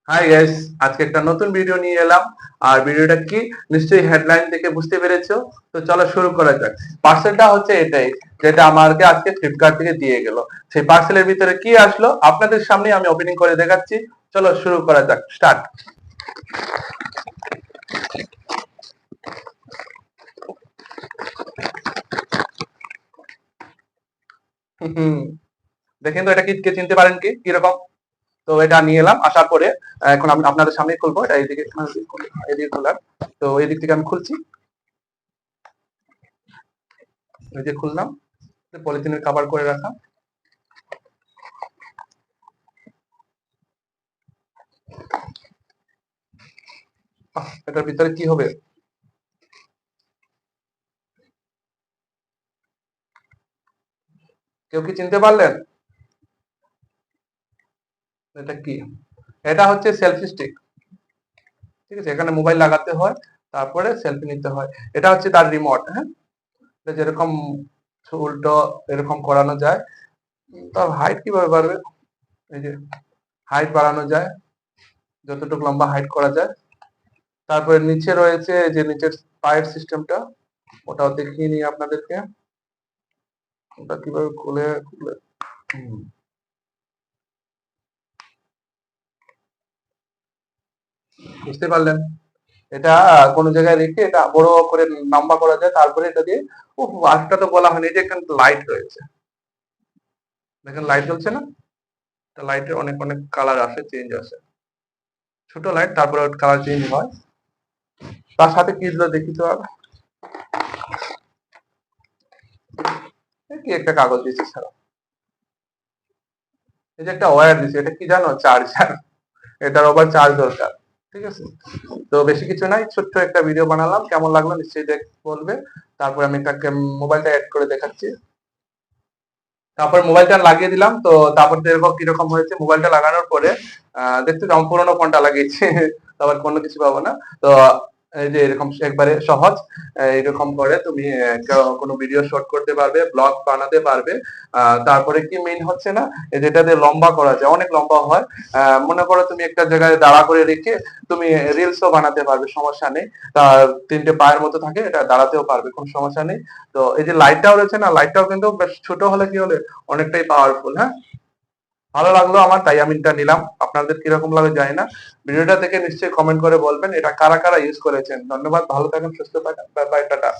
Hi guys, আজকে একটা নতুন ভিডিও নিয়ে এলাম। আর ভিডিওটা কি নিশ্চয়ই হেডলাইন দেখে বুঝতে পেরেছো। তো চলো শুরু করা যাক। পার্সেলটা হচ্ছে এটাই, যেটা আমাকে আজকে ফ্লিপকার্ট থেকে দিয়ে গেল। সেই পার্সেলের ভিতরে কি আসলো আপনাদের সামনে আমি ওপেনিং করে দেখাচ্ছি। চলো শুরু করা যাক, স্টার্ট। দেখেন তো এটা কি, কে চিনতে পারেন কি কিরকম? তো এটা নিয়ে এলাম, আসার পরে এখন আমি আপনাদের সামনে খুলবো। এটা এইদিকে এদিকে খোলার। তো এই দিক থেকে আমি খুলছি, এই যে খুললাম। পলিথিনের কভার করে রাখা। এটার ভিতরে কি হবে? কেউ কি চিনতে পারলেন এটা কি? এটা হচ্ছে সেলফি স্টিক। ঠিক আছে, এখানে মোবাইল লাগাতে হয়, তারপরে সেলফি নিতে হয়। এটা হচ্ছে তার রিমোট। হ্যাঁ, এটা যেরকম উল্টো এরকম করানো যায়। তার হাইট কিভাবে বাড়বে? এই যে হাইট বাড়ানো যায়, যতটুকু লম্বা হাইট করা যায়। তারপরে নিচে রয়েছে যে নিচের পায়ের সিস্টেমটা, ওটাও দেখিয়ে নিই আপনাদেরকে। ওটা কিভাবে খুলে খুলে বুঝতে পারলেন? এটা কোনো জায়গায় রেখে এটা বড় করে লম্বা করা যায়, তারপরে এটা দিয়ে আরেকটা তো বলা হয়নি, যে এখানে লাইট রয়েছে। দেখেন লাইট জ্বলছে না? লাইটের অনেক অনেক কালার আসে, চেঞ্জ আসে। ছোট লাইট, তারপরে কালার চেঞ্জ হয়। তার সাথে কি দিলো দেখি তো। আর কি একটা কাগজ দিয়েছে ছাড়া। এই যে একটা ওয়্যার দিছে, এটা কি জানো? চার্জার। এটার আবার চার্জ দরকার। ঠিক আছে, তো বেশি কিছু নাই, ছোট্ট একটা ভিডিও বানালাম। কেমন লাগলো নিশ্চয়ই বলবে। তারপর আমি এটাকে মোবাইলটা অ্যাড করে দেখাচ্ছি। তারপর মোবাইলটা লাগিয়ে দিলাম। তো তারপর দেখো কিরকম হয়েছে মোবাইলটা লাগানোর পরে। দেখতে যেমন পুরোনো ফোনটা লাগিয়েছে। তারপর কোনো কিছু পাবো না। তো এই যে এরকম একবারে সহজ। এরকম করে তুমি কোনো ভিডিও শুট করতে পারবে, ব্লগ বানাতে পারবে। তারপরে কি মেইন হচ্ছে না, যেটা দিয়ে লম্বা করা যায়, অনেক লম্বা হয়। মনে করো তুমি একটা জায়গায় দাঁড়া করে রেখে তুমি রিলসও বানাতে পারবে, সমস্যা নেই। তার তিনটে পায়ের মতো থাকে, এটা দাঁড়াতেও পারবে, কোনো সমস্যা নেই। তো এই যে লাইটটাও রয়েছে না, লাইটটাও কিন্তু বেশ ছোট হলে কি হলে অনেকটাই পাওয়ারফুল। হ্যাঁ, ভালো লাগলো আমার, তাই আমি এটা নিলাম। আপনাদের কিরকম লাগে জানি না। ভিডিওটা দেখে নিশ্চয়ই কমেন্ট করে বলবেন এটা কারা কারা ইউজ করেছেন। ধন্যবাদ, ভালো থাকেন, সুস্থ থাকেন, বাই বাই, টাটা।